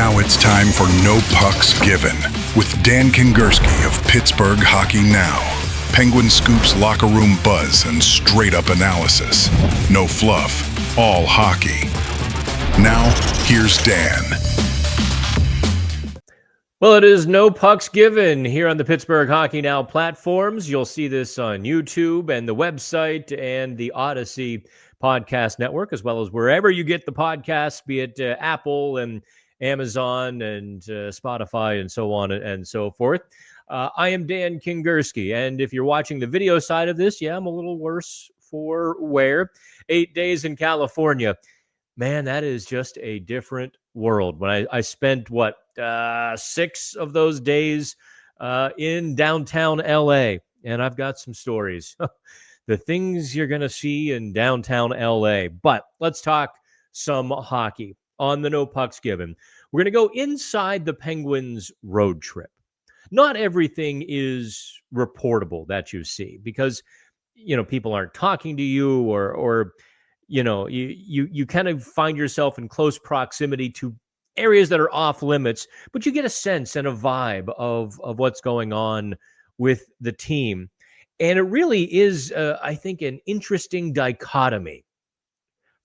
Now it's time for No Pucks Given with Dan Kingerski of Pittsburgh Hockey Now. Penguin scoops, locker room buzz, and straight-up analysis. No fluff, all hockey. Now, here's Dan. Well, it is No Pucks Given here on the Pittsburgh Hockey Now platforms. You'll see this on YouTube and the website and the Odyssey podcast network, as well as wherever you get the podcasts, be it Apple and Amazon and Spotify and so on and so forth. I am Dan Kingerski, and if you're watching the video side of this, I'm a little worse for wear. 8 days in California. Man, that is just a different world. When I spent, 6 of those days in downtown LA, and I've got some stories. The things you're going to see in downtown LA. But let's talk some hockey on the No Pucks Given. We're going to go inside the Penguins road trip. Not everything is reportable that you see because, people aren't talking to you or you kind of find yourself in close proximity to areas that are off limits, but you get a sense and a vibe of what's going on with the team. And it really is, I think, an interesting dichotomy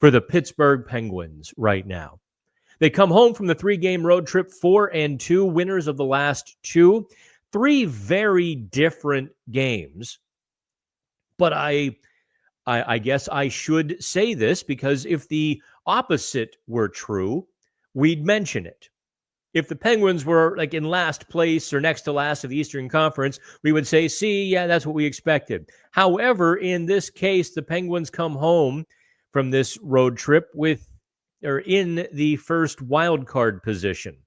for the Pittsburgh Penguins right now. They come home from the 3-game road trip, 4-2, winners of the last 2. 3 very different games. But I guess I should say this because if the opposite were true, we'd mention it. If the Penguins were like in last place or next to last of the Eastern Conference, we would say, that's what we expected. However, in this case, the Penguins come home from this road trip in the first wild card position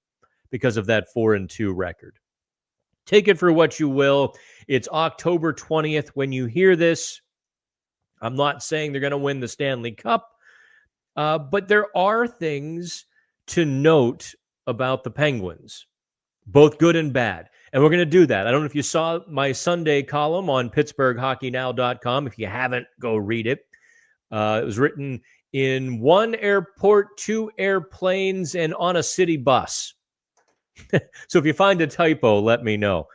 because of that 4-2 record. Take it for what you will. It's October 20th when you hear this. I'm not saying they're going to win the Stanley Cup, but there are things to note about the Penguins, both good and bad. And we're going to do that. I don't know if you saw my Sunday column on PittsburghHockeyNow.com. If you haven't, go read it. It was written in 1 airport, 2 airplanes, and on a city bus. So if you find a typo, let me know.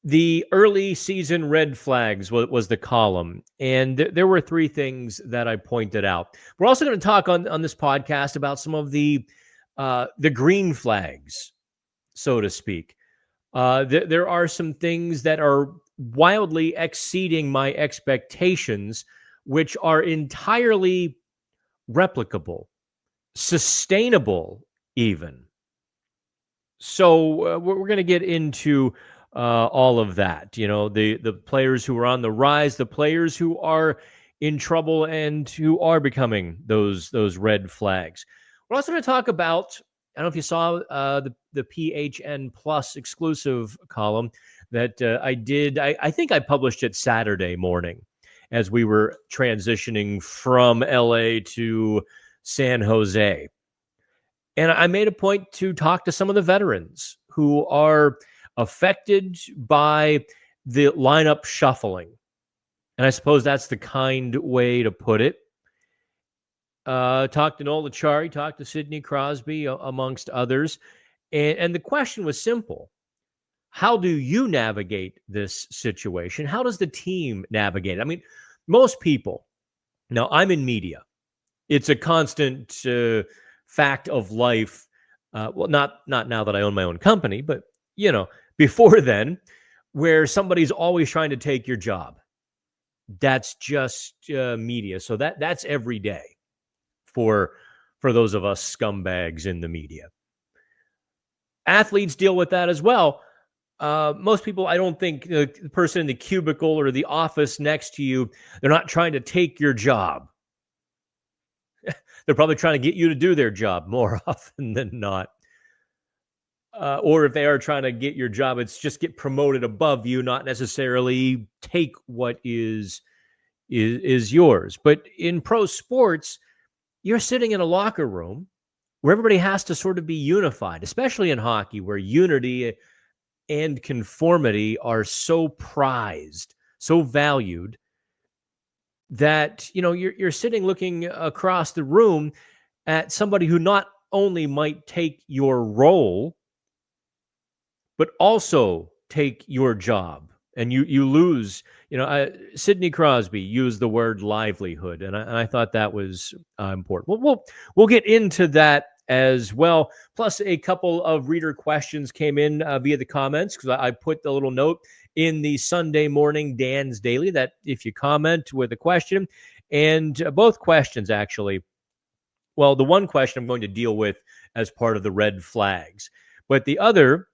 The early season red flags was the column, and there were 3 things that I pointed out. We're also going to talk on this podcast about some of the green flags, so to speak. There are some things that are wildly exceeding my expectations, which are entirely replicable, sustainable even. So we're going to get into all of that. The players who are on the rise, the players who are in trouble and who are becoming those red flags. We're also going to talk about, I don't know if you saw the PHN Plus exclusive column that I did. I think I published it Saturday morning as we were transitioning from LA to San Jose. And I made a point to talk to some of the veterans who are affected by the lineup shuffling. And I suppose that's the kind way to put it. Talked to Noel Acciari, talked to Sidney Crosby, amongst others. And the question was simple. How do you navigate this situation? How does the team navigate? I mean, most people, now I'm in media. It's a constant fact of life. Well, not now that I own my own company, but, before then, where somebody's always trying to take your job. That's just media. So that's every day for those of us scumbags in the media. Athletes deal with that as well. Most people, I don't think the person in the cubicle or the office next to you, they're not trying to take your job. They're probably trying to get you to do their job more often than not. Or if they are trying to get your job, it's just get promoted above you, not necessarily take what is yours. But in pro sports, you're sitting in a locker room where everybody has to sort of be unified, especially in hockey, where unity and conformity are so prized, so valued, that you're sitting looking across the room at somebody who not only might take your role, but also take your job. And you lose, Sidney Crosby used the word livelihood, and I thought that was important. We'll get into that as well. Plus, a couple of reader questions came in via the comments, because I put the little note in the Sunday morning Dan's Daily that if you comment with a question, and both questions actually, well, the one question I'm going to deal with as part of the red flags, but the other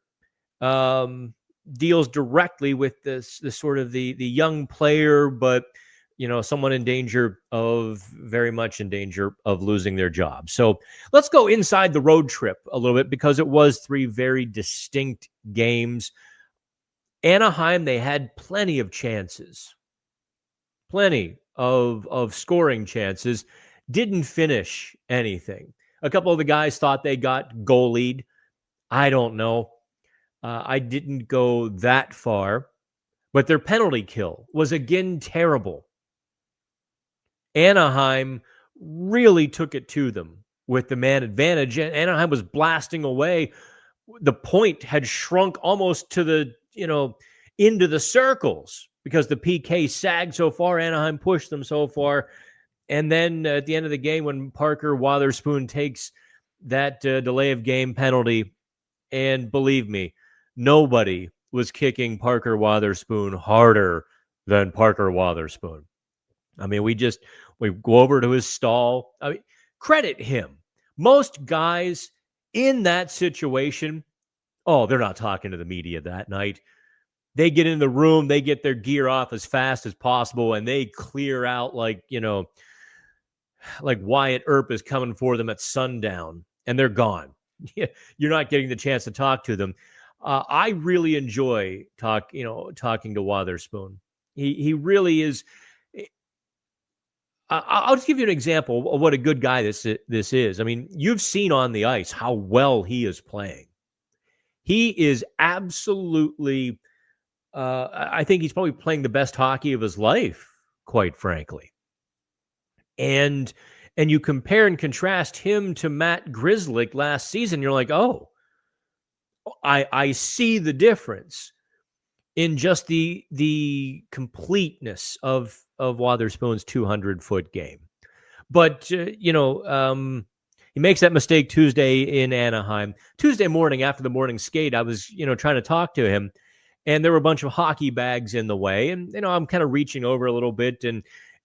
deals directly with this sort of the young player, but someone very much in danger of losing their job. So let's go inside the road trip a little bit, because it was 3 very distinct games. Anaheim, they had plenty of chances, plenty of scoring chances, didn't finish anything. A couple of the guys thought they got goalied. I don't know. I didn't go that far, but their penalty kill was again terrible. Anaheim really took it to them with the man advantage. Anaheim was blasting away. The point had shrunk almost to the, into the circles, because the PK sagged so far. Anaheim pushed them so far. And then at the end of the game, when Parker Waterspoon takes that delay of game penalty, and believe me, nobody was kicking Parker Waterspoon harder than Parker Waterspoon. I mean, we go over to his stall. I mean, credit him. Most guys in that situation, they're not talking to the media that night. They get in the room, they get their gear off as fast as possible, and they clear out like Wyatt Earp is coming for them at sundown, and they're gone. You're not getting the chance to talk to them. I really enjoy talking to Waterspoon. He really is. I'll just give you an example of what a good guy this is. I mean, you've seen on the ice how well he is playing. He is absolutely. I think he's probably playing the best hockey of his life, quite frankly. And you compare and contrast him to Matt Grzelcyk last season, you're like, oh, I see the difference in just the completeness of Waterspoon's 200-foot game. But, he makes that mistake Tuesday in Anaheim. Tuesday morning after the morning skate, I was, trying to talk to him, and there were a bunch of hockey bags in the way. And, I'm kind of reaching over a little bit, and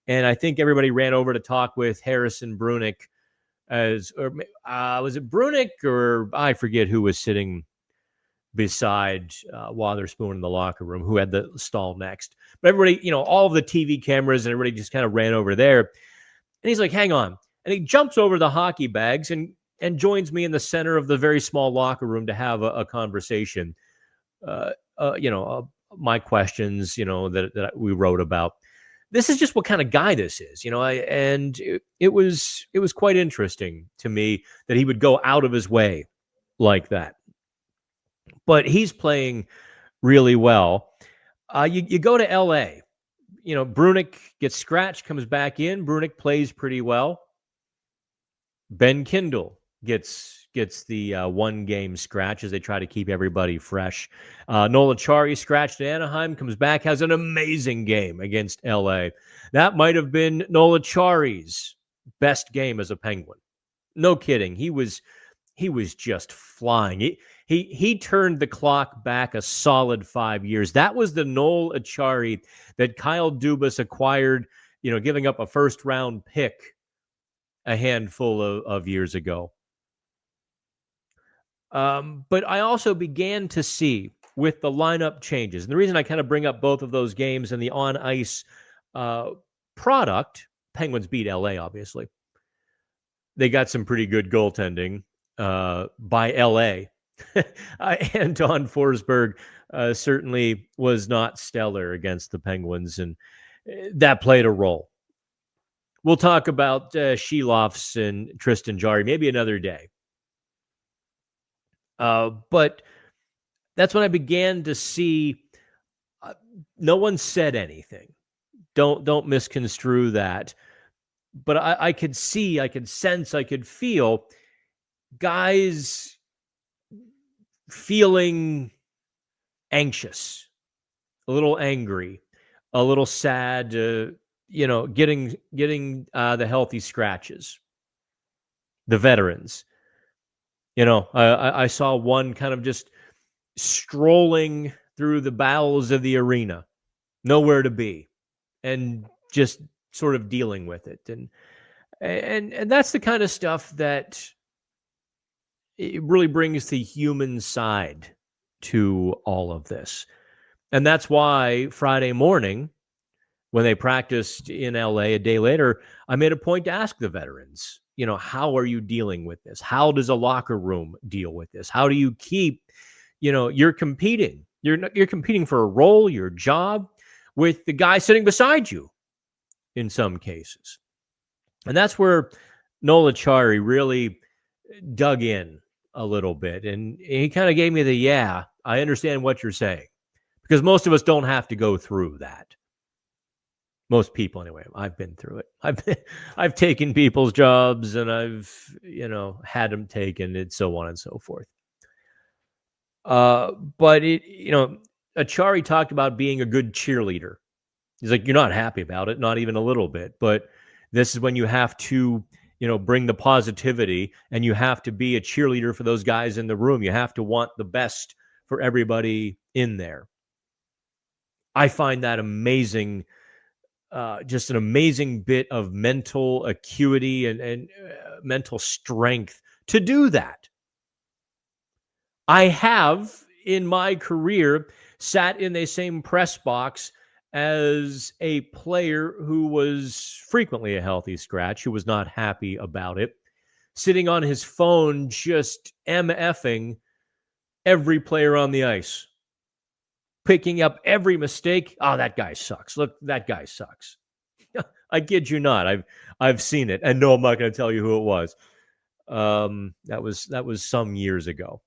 I think everybody ran over to talk with Harrison Brunick, was it Brunick, or I forget who was sitting beside Waterspoon in the locker room, who had the stall next. But everybody, all of the TV cameras and everybody just kind of ran over there. And he's like, hang on. And he jumps over the hockey bags and joins me in the center of the very small locker room to have a conversation. My questions, that we wrote about. This is just what kind of guy this is, and it was quite interesting to me that he would go out of his way like that. But he's playing really well. You go to LA, Brunick gets scratched, comes back in. Brunick plays pretty well. Ben Kindl gets the 1-game scratch as they try to keep everybody fresh. Noel Acciari scratched in Anaheim, comes back, has an amazing game against LA. That might have been Noel Acciari's best game as a Penguin. No kidding. He was just flying. He turned the clock back a solid 5 years. That was the Noel Acciari that Kyle Dubas acquired, giving up a first-round pick a handful of years ago. But I also began to see with the lineup changes, and the reason I kind of bring up both of those games and the on-ice product, Penguins beat LA, obviously. They got some pretty good goaltending by LA. Anton Forsberg certainly was not stellar against the Penguins, and that played a role. We'll talk about Sheloffs and Tristan Jarry maybe another day. But that's when I began to see no one said anything. Don't misconstrue that. But I could see, I could sense, I could feel guys feeling anxious, a little angry, a little sad, getting the healthy scratches, the veterans. I saw one kind of just strolling through the bowels of the arena, nowhere to be, and just sort of dealing with it. And that's the kind of stuff that it really brings the human side to all of this. And that's why Friday morning, when they practiced in LA a day later, I made a point to ask the veterans, how are you dealing with this? How does a locker room deal with this? How do you keep, you're competing. You're competing for a role, your job, with the guy sitting beside you in some cases. And that's where Noel Acciari really dug in a little bit. And he kind of gave me I understand what you're saying. Because most of us don't have to go through that. Most people, anyway. I've been through it. I've taken people's jobs, and I've had them taken, and so on and so forth. But Acciari talked about being a good cheerleader. He's like, you're not happy about it, not even a little bit. But this is when you have to, bring the positivity, and you have to be a cheerleader for those guys in the room. You have to want the best for everybody in there. I find that amazing, just an amazing bit of mental acuity and mental strength to do that. I have, in my career, sat in the same press box as a player who was frequently a healthy scratch, who was not happy about it, sitting on his phone just MFing every player on the ice. Picking up every mistake. Oh, that guy sucks. Look, that guy sucks. I kid you not. I've seen it, and no, I'm not going to tell you who it was. That was some years ago.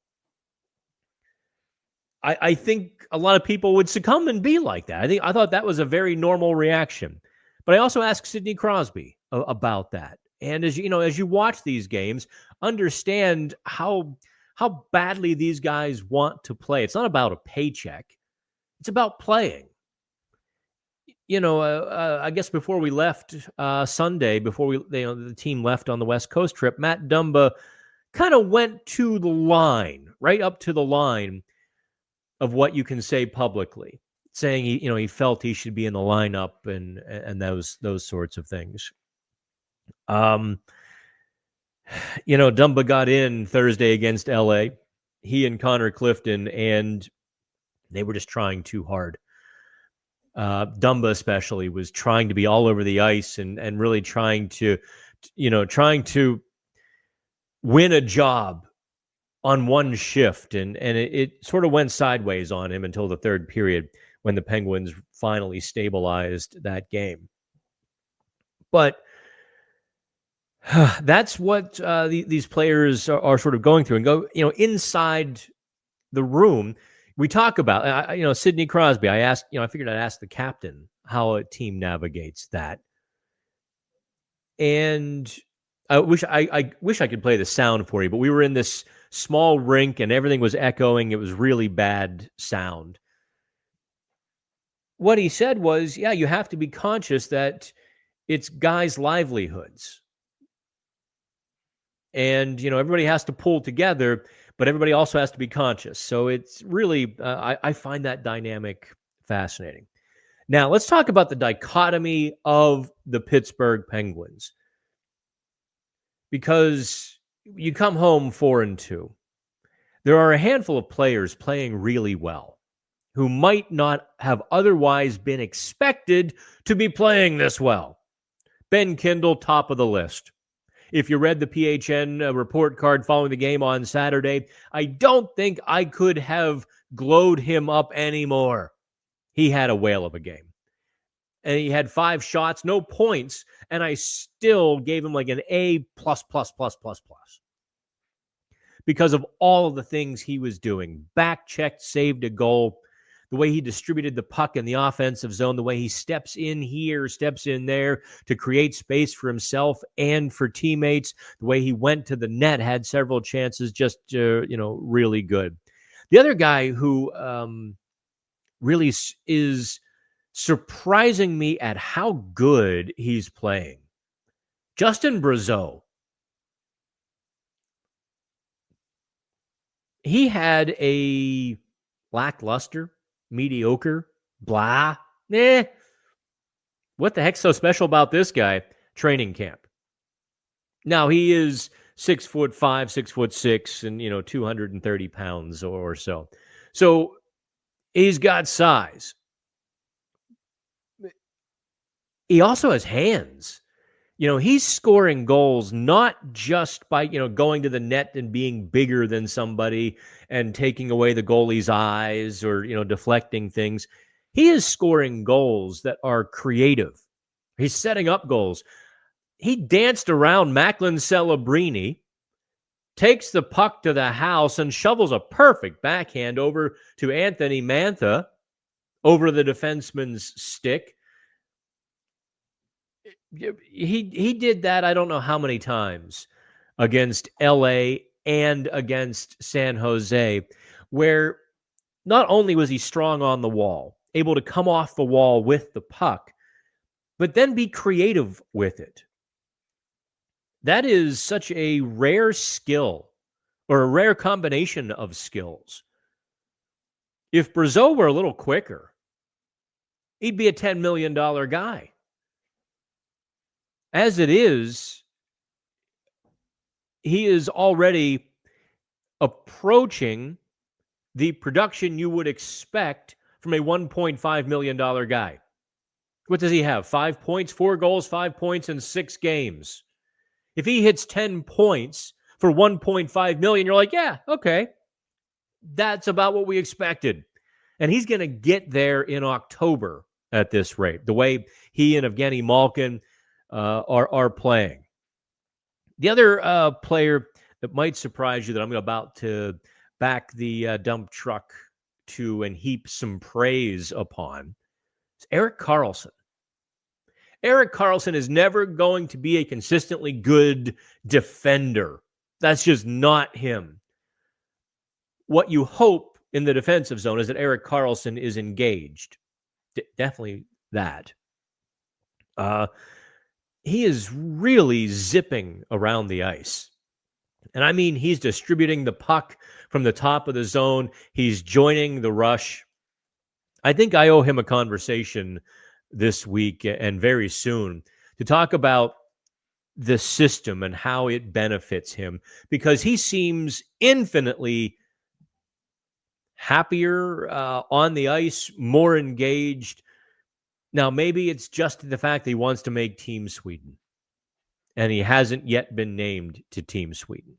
I think a lot of people would succumb and be like that. I thought that was a very normal reaction. But I also asked Sidney Crosby about that. And as you watch these games, understand how badly these guys want to play. It's not about a paycheck. It's about playing. I guess before we left Sunday, before the team left on the West Coast trip, Matt Dumba kind of went to the line, right up to the line of what you can say publicly, saying he felt he should be in the lineup and those sorts of things. Dumba got in Thursday against LA. He and Connor Clifton, and they were just trying too hard. Dumba especially was trying to be all over the ice and really trying to win a job on one shift. And it sort of went sideways on him until the third period when the Penguins finally stabilized that game. But that's what these players are sort of going through and go, inside the room. We talk about, Sidney Crosby. I figured I'd ask the captain how a team navigates that. And I wish I could play the sound for you, but we were in this small rink and everything was echoing. It was really bad sound. What he said was, you have to be conscious that it's guys' livelihoods. And, everybody has to pull together, but everybody also has to be conscious. So it's really, I find that dynamic fascinating. Now, let's talk about the dichotomy of the Pittsburgh Penguins. Because you come home 4-2. There are a handful of players playing really well who might not have otherwise been expected to be playing this well. Ben Kindl, top of the list. If you read the PHN report card following the game on Saturday, I don't think I could have glowed him up anymore. He had a whale of a game. And he had 5 shots, no points, and I still gave him like an A+++++. Because of all of the things he was doing. Back checked, saved a goal. the way he distributed the puck in the offensive zone, the way he steps in here, steps in there to create space for himself and for teammates, the way he went to the net, had several chances, just, really good. The other guy who really is surprising me at how good he's playing, Justin Brazo. He had a lackluster, mediocre, blah, what the heck's so special about this guy? Training camp. Now, he is 6'5", 6'6", and 230 pounds or so. So he's got size. He also has hands. He's scoring goals not just by, going to the net and being bigger than somebody and taking away the goalie's eyes or, deflecting things. He is scoring goals that are creative. He's setting up goals. He danced around Macklin Celebrini, takes the puck to the house and shovels a perfect backhand over to Anthony Mantha over the defenseman's stick. He did that I don't know how many times against LA and against San Jose, where not only was he strong on the wall, able to come off the wall with the puck, but then be creative with it. That is such a rare skill, or a rare combination of skills. If Brazo were a little quicker, he'd be a $10 million guy. As it is, he is already approaching the production you would expect from a $1.5 million guy. What does he have? 5 points, 4 goals, 5 points in 6 games. If he hits 10 points for $1.5 million, you're like, yeah, okay. That's about what we expected. And he's going to get there in October at this rate, the way he and Evgeni Malkin are playing. The other player that might surprise you that I'm about to back the dump truck to and heap some praise upon is Erik Karlsson. Erik Karlsson is never going to be a consistently good defender. That's just not him. What you hope in the defensive zone is that Erik Karlsson is engaged. Definitely that. He is really zipping around the ice. And I mean, he's distributing the puck from the top of the zone. He's joining the rush. I think I owe him a conversation this week and very soon to talk about the system and how it benefits him, because he seems infinitely happier on the ice, more engaged. Now, maybe it's just the fact that he wants to make Team Sweden, and he hasn't yet been named to Team Sweden.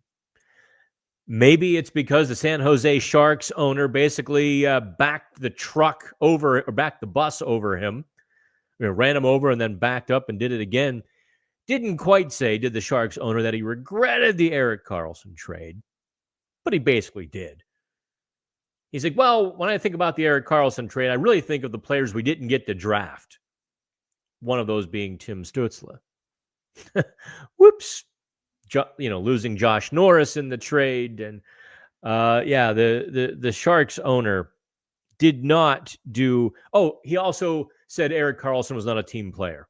Maybe it's because the San Jose Sharks owner basically backed the truck over, or backed the bus over him, ran him over and then backed up and did it again. Didn't quite say, did the Sharks owner, that he regretted the Erik Karlsson trade, but he basically did. He's like, well, when I think about the Erik Karlsson trade, I really think of the players we didn't get to draft. One of those being Tim Stützle. Whoops. Losing Josh Norris in the trade. And the Sharks owner did not do. Oh, he also said Erik Karlsson was not a team player.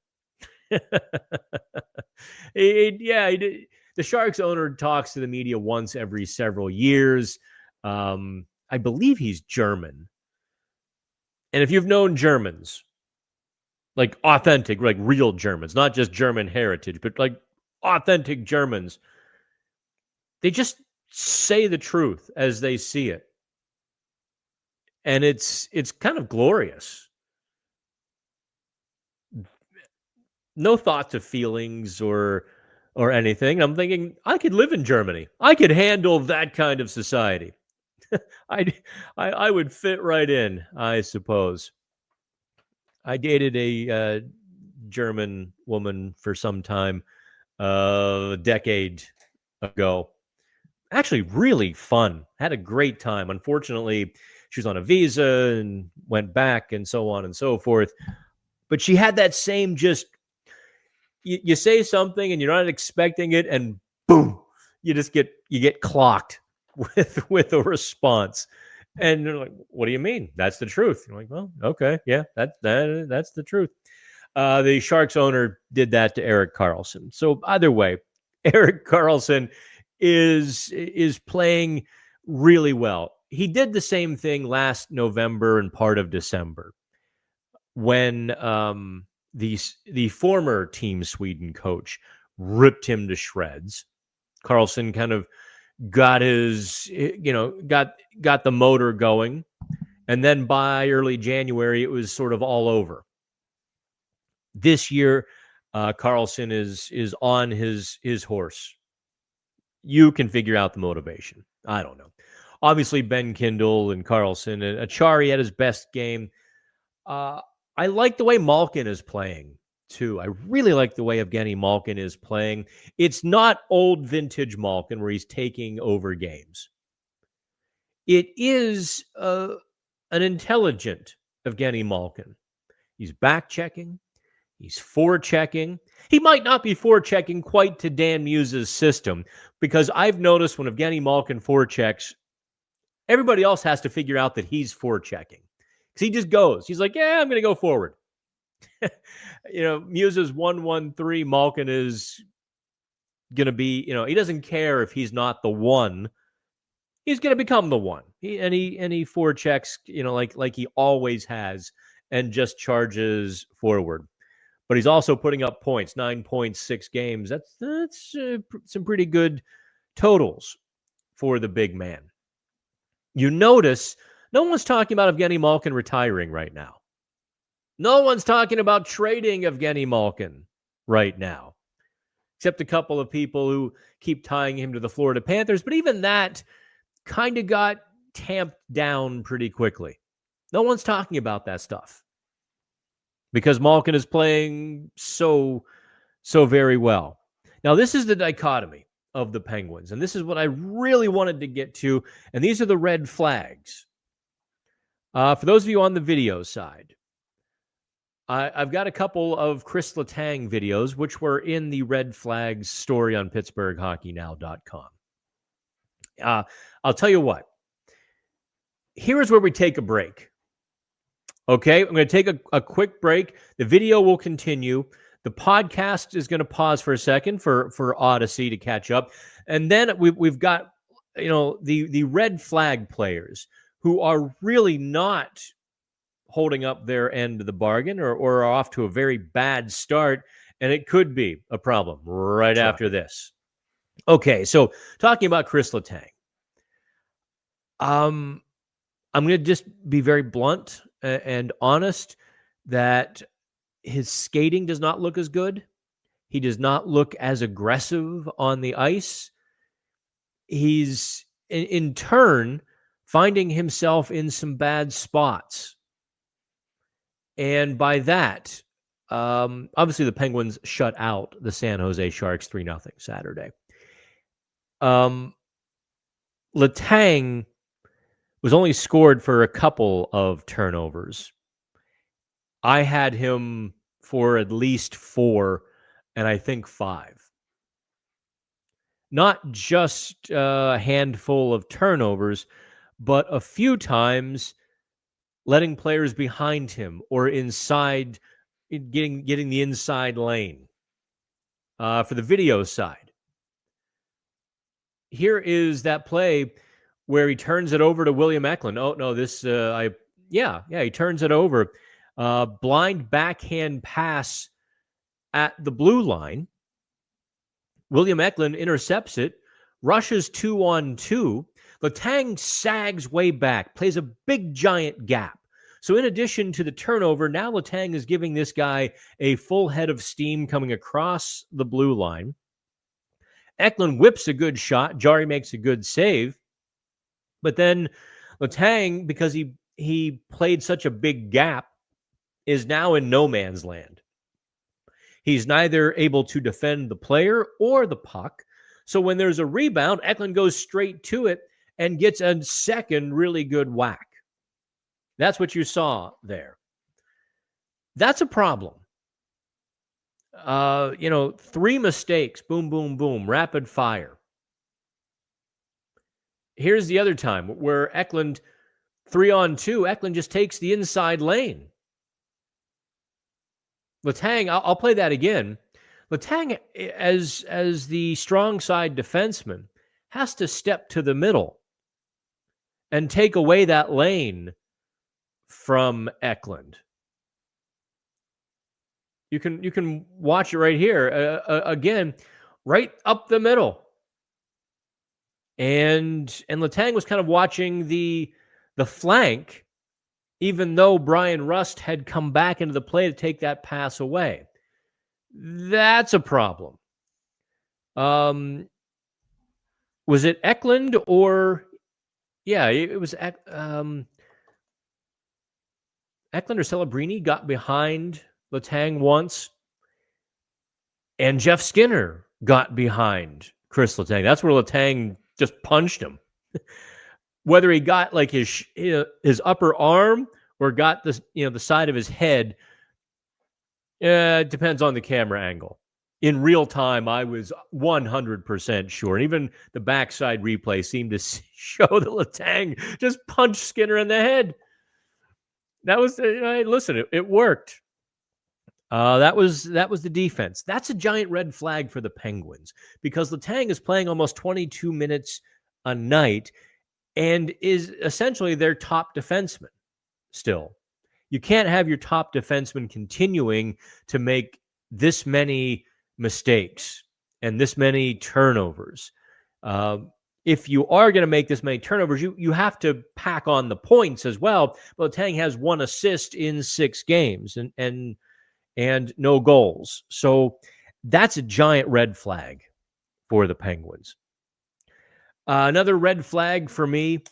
He did. The Sharks owner talks to the media once every several years. I believe he's German. And if you've known Germans, like authentic, like real Germans, not just German heritage, but like authentic Germans, they just say the truth as they see it. And it's kind of glorious. No thoughts of feelings or anything. I'm thinking, I could live in Germany. I could handle that kind of society. I would fit right in, I suppose. I dated a German woman for some time, a decade ago. Actually, really fun. Had a great time. Unfortunately, she was on a visa and went back and so on and so forth. But she had that same just, you say something and you're not expecting it, and boom, you get clocked with a response. And they're like, what do you mean? That's the truth. You're like, well, okay, yeah, that's the truth. The Sharks owner did that to Erik Karlsson. So either way, Erik Karlsson is playing really well. He did the same thing last November and part of December when the former Team Sweden coach ripped him to shreds. Karlsson kind of got his, got the motor going. And then by early January, it was sort of all over. This year, Karlsson is on his horse. You can figure out the motivation. I don't know. Obviously, Ben Kindl and Karlsson and Acciari had his best game. I like the way Malkin is playing, too. I really like the way Evgeni Malkin is playing. It's not old vintage Malkin where he's taking over games. It is an intelligent Evgeni Malkin. He's back-checking. He's forechecking. He might not be forechecking quite to Dan Muse's system, because I've noticed when Evgeni Malkin forechecks, everybody else has to figure out that he's forechecking. Because he just goes. He's like, yeah, I'm going to go forward. Muse's 1-1-3. Malkin is going to be, he doesn't care if he's not the one. He's going to become the one. He forechecks, like he always has, and just charges forward. But he's also putting up points, 9 points, 6 games. That's some pretty good totals for the big man. You notice no one's talking about Evgeni Malkin retiring right now. No one's talking about trading Evgeni Malkin right now, except a couple of people who keep tying him to the Florida Panthers. But even that kind of got tamped down pretty quickly. No one's talking about that stuff, because Malkin is playing so very well. Now, this is the dichotomy of the Penguins, and this is what I really wanted to get to, and these are the red flags. For those of you on the video side, I've got a couple of Kris Letang videos, which were in the red flags story on PittsburghHockeyNow.com. I'll tell you what. Here is where we take a break. Okay, I'm going to take a quick break. The video will continue. The podcast is going to pause for a second for Odyssey to catch up. And then we've got, the red flag players who are really not holding up their end of the bargain or are off to a very bad start. And it could be a problem right after this. Okay, so talking about Kris Letang. I'm going to just be very blunt and honest that his skating does not look as good. He does not look as aggressive on the ice. He's, in turn, finding himself in some bad spots. And by that, obviously the Penguins shut out the San Jose Sharks 3-0 Saturday. Letang was only scored for a couple of turnovers. I had him for at least 4, and I think 5. Not just a handful of turnovers, but a few times letting players behind him or inside, getting the inside lane. For the video side, here is that play where he turns it over to William Eklund. Oh, no, he turns it over. Blind backhand pass at the blue line. William Eklund intercepts it, rushes 2-on-2. Letang sags way back, plays a big giant gap. So in addition to the turnover, now Letang is giving this guy a full head of steam coming across the blue line. Eklund whips a good shot. Jari makes a good save. But then Letang, because he played such a big gap, is now in no man's land. He's neither able to defend the player or the puck. So when there's a rebound, Eklund goes straight to it and gets a second really good whack. That's what you saw there. That's a problem. 3 mistakes, boom, boom, boom, rapid fire. Here's the other time where Eklund, 3-on-2, Eklund just takes the inside lane. Letang, I'll play that again. Letang, as the strong side defenseman, has to step to the middle and take away that lane from Eklund. You can watch it right here. Again, right up the middle. And Letang was kind of watching the flank, even though Bryan Rust had come back into the play to take that pass away. That's a problem. Was it Eklund or... Yeah, it was Eklund or Celebrini got behind Letang once, and Jeff Skinner got behind Kris Letang. That's where Letang just punched him. Whether he got like his upper arm or got the side of his head, it depends on the camera angle. In real time, I was 100% sure. And even the backside replay seemed to show that Letang just punched Skinner in the head. That was, listen, it worked. That was the defense. That's a giant red flag for the Penguins because Letang is playing almost 22 minutes a night and is essentially their top defenseman still. You can't have your top defenseman continuing to make this many mistakes and this many turnovers. If you are going to make this many turnovers, you have to pack on the points as well. But Letang has 1 assist in 6 games and no goals. So that's a giant red flag for the Penguins. Another red flag for me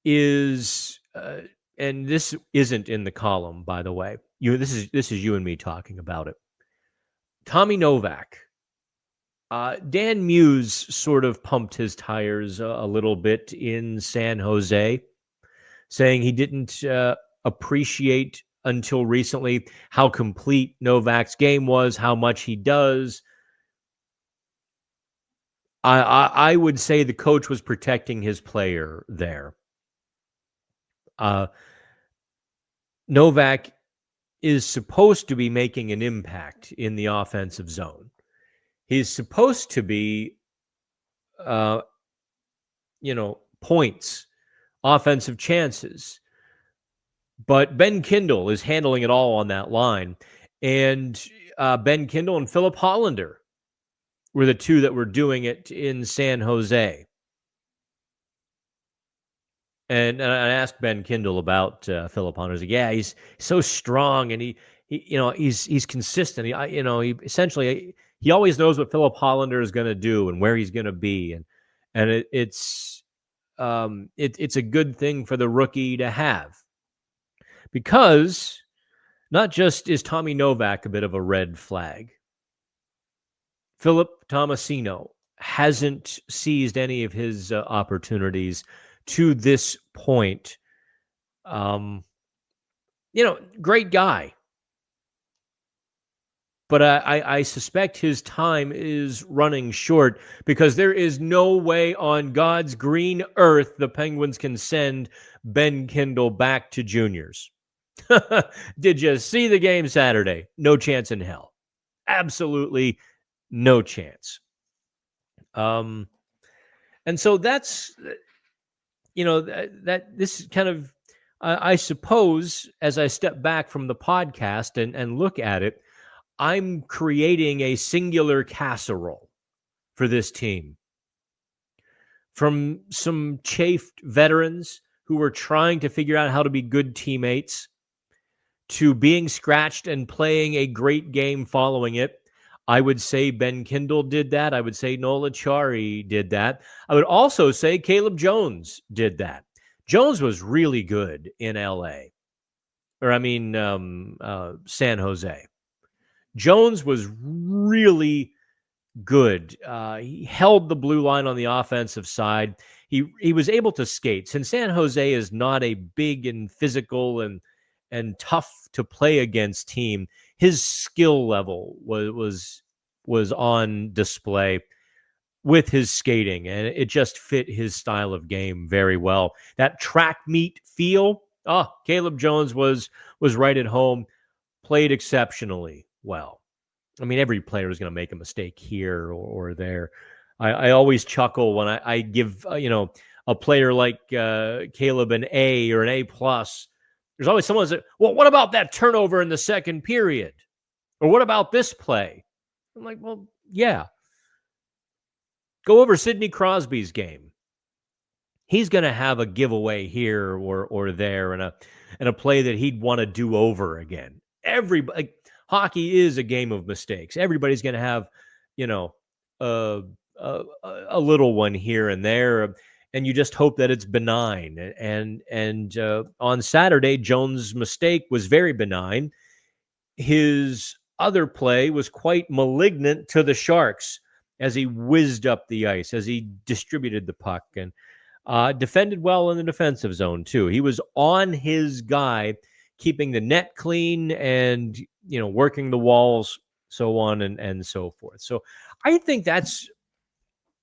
is, and this isn't in the column, by the way. This is you and me talking about it. Tommy Novak. Dan Muse sort of pumped his tires a little bit in San Jose, saying he didn't appreciate until recently how complete Novak's game was, how much he does. I would say the coach was protecting his player there. Novak is supposed to be making an impact in the offensive zone. He's supposed to be, points, offensive chances. But Ben Kindl is handling it all on that line. And Ben Kindl and Philip Hollander were the two that were doing it in San Jose. And I asked Ben Kindl about Philip Hollander. He's like, yeah, he's so strong, and he's consistent. He essentially always knows what Philip Hollander is going to do and where he's going to be, and it's a good thing for the rookie to have, because not just is Tommy Novak a bit of a red flag, Philip Tomasino hasn't seized any of his opportunities to this point. Great guy. But I suspect his time is running short, because there is no way on God's green earth the Penguins can send Ben Kindl back to juniors. Did you see the game Saturday? No chance in hell. Absolutely no chance. And so that's... that this kind of, I suppose, as I step back from the podcast and look at it, I'm creating a singular casserole for this team. From some chafed veterans who were trying to figure out how to be good teammates, to being scratched and playing a great game following it. I would say Ben Kindl did that. I would say Noel Acciari did that. I would also say Caleb Jones did that. Jones was really good in San Jose. Jones was really good. He held the blue line on the offensive side. he was able to skate. Since San Jose is not a big and physical and tough to play against team, his skill level was on display with his skating, and it just fit his style of game very well. That track meet feel, Caleb Jones was right at home, played exceptionally well. I mean, every player is going to make a mistake here or there. I always chuckle when I give a player like Caleb an A or an A plus. There's always someone that, well, what about that turnover in the second period? Or what about this play? I'm like, well, yeah. Go over Sidney Crosby's game. He's going to have a giveaway here or there and a play that he'd want to do over again. Hockey is a game of mistakes. Everybody's going to have, a little one here and there, and you just hope that it's benign. And on Saturday, Jones' mistake was very benign. His other play was quite malignant to the Sharks as he whizzed up the ice, as he distributed the puck and defended well in the defensive zone too. He was on his guy, keeping the net clean and, working the walls, so on and so forth. So I think that's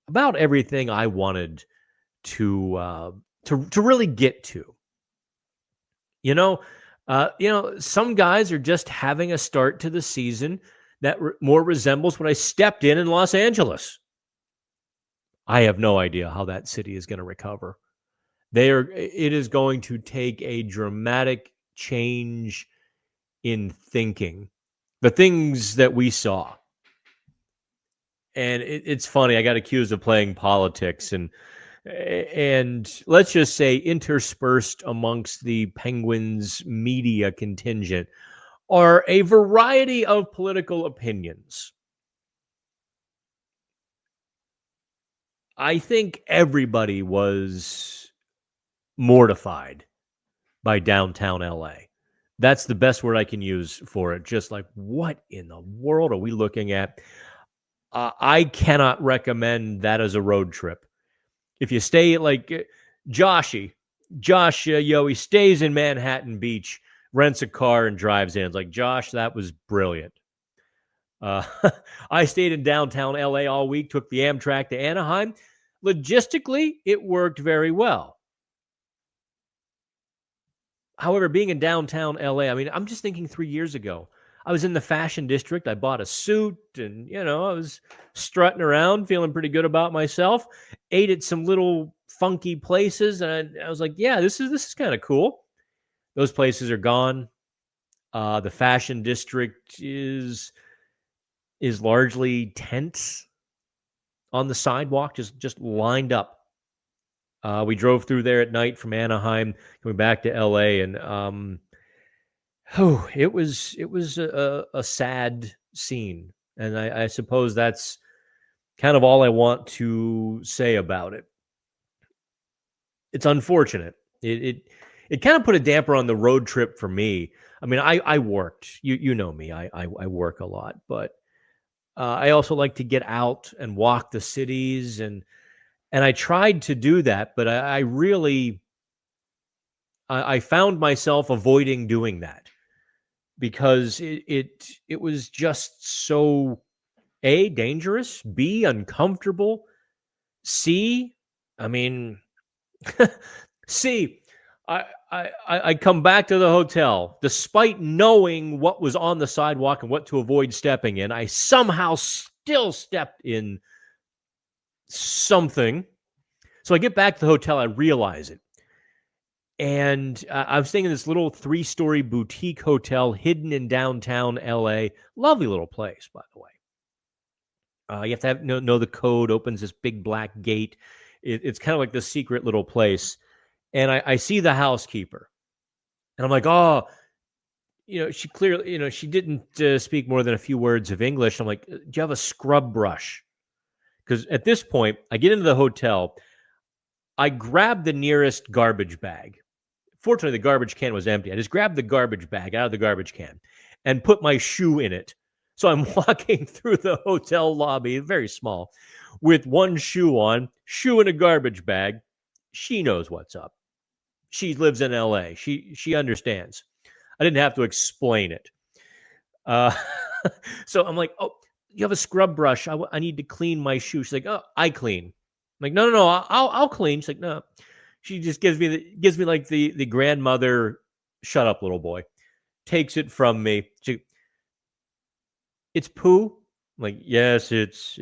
about everything I wanted to really get to. Some guys are just having a start to the season that more resembles when I stepped in Los Angeles. I have no idea how that city is going to recover. It is going to take a dramatic change in thinking. The things that we saw. And it's funny, I got accused of playing politics and let's just say interspersed amongst the Penguins media contingent are a variety of political opinions. I think everybody was mortified by downtown LA. That's the best word I can use for it. Just like, what in the world are we looking at? I cannot recommend that as a road trip. If you stay like Josh, he stays in Manhattan Beach, rents a car and drives in. It's like, Josh, that was brilliant. I stayed in downtown LA all week, took the Amtrak to Anaheim. Logistically, it worked very well. However, being in downtown LA, I mean, I'm just thinking 3 years ago, I was in the fashion district. I bought a suit and, I was strutting around, feeling pretty good about myself. Ate at some little funky places. And I was like, yeah, this is kind of cool. Those places are gone. The fashion district is largely tents on the sidewalk, just lined up. We drove through there at night from Anaheim, going back to LA, and it was a sad scene, and I suppose that's kind of all I want to say about it. It's unfortunate. It kind of put a damper on the road trip for me. I mean, I worked. You know me. I work a lot, but I also like to get out and walk the cities, and I tried to do that, but I really found myself avoiding doing that because it was just so A, dangerous, B, uncomfortable, C, I mean, C, I come back to the hotel despite knowing what was on the sidewalk and what to avoid stepping in. I somehow still stepped in something. So I get back to the hotel, I realize it. And I'm staying in this little 3-story boutique hotel hidden in downtown LA. Lovely little place, by the way. You have to know the code, opens this big black gate. It's kind of like this secret little place. And I see the housekeeper. And I'm like, oh, she clearly, she didn't speak more than a few words of English. I'm like, do you have a scrub brush? Because at this point, I get into the hotel. I grab the nearest garbage bag. Fortunately, the garbage can was empty. I just grabbed the garbage bag out of the garbage can and put my shoe in it. So I'm walking through the hotel lobby, very small, with one shoe on, shoe in a garbage bag. She knows what's up. She lives in LA. She understands. I didn't have to explain it. So I'm like, oh, you have a scrub brush. I need to clean my shoe. She's like, oh, I clean. I'm like, no, I'll clean. She's like, no. She just gives me like the grandmother, shut up, little boy. Takes it from me. It's poo. I'm like, yes, it's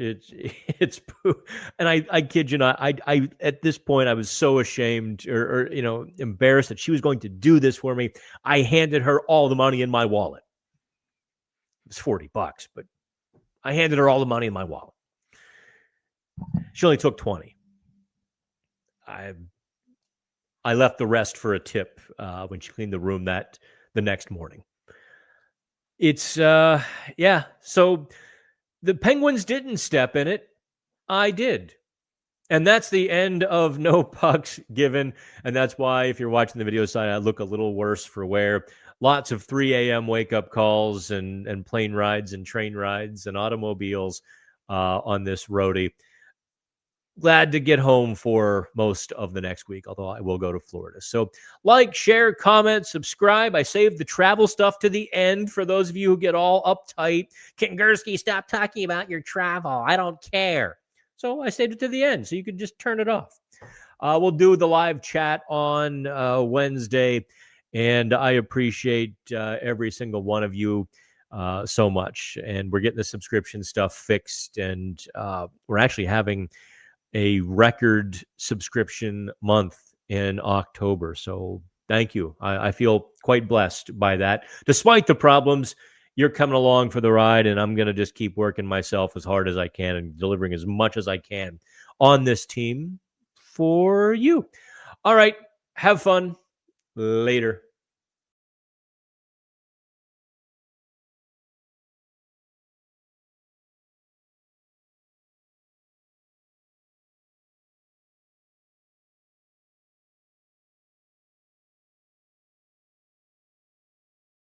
poo. And I kid you not, I at this point I was so ashamed or embarrassed that she was going to do this for me. I handed her all the money in my wallet. It was $40, but I handed her all the money in my wallet. She only took 20. I left the rest for a tip when she cleaned the room the next morning. It's yeah. So the Penguins didn't step in it. I did. And that's the end of No Pucks Given. And that's why, if you're watching the video side, I look a little worse for wear. Lots of 3 a.m. wake-up calls and plane rides and train rides and automobiles on this roadie. Glad to get home for most of the next week, although I will go to Florida. So like, share, comment, subscribe. I saved the travel stuff to the end for those of you who get all uptight. Kingerski, stop talking about your travel. I don't care. So I saved it to the end, so you can just turn it off. We'll do the live chat on Wednesday, and I appreciate every single one of you so much. And we're getting the subscription stuff fixed, and we're actually having a record subscription month in October. So thank you. I feel quite blessed by that. Despite the problems, you're coming along for the ride, and I'm going to just keep working myself as hard as I can and delivering as much as I can on this team for you. All right. Have fun. Later.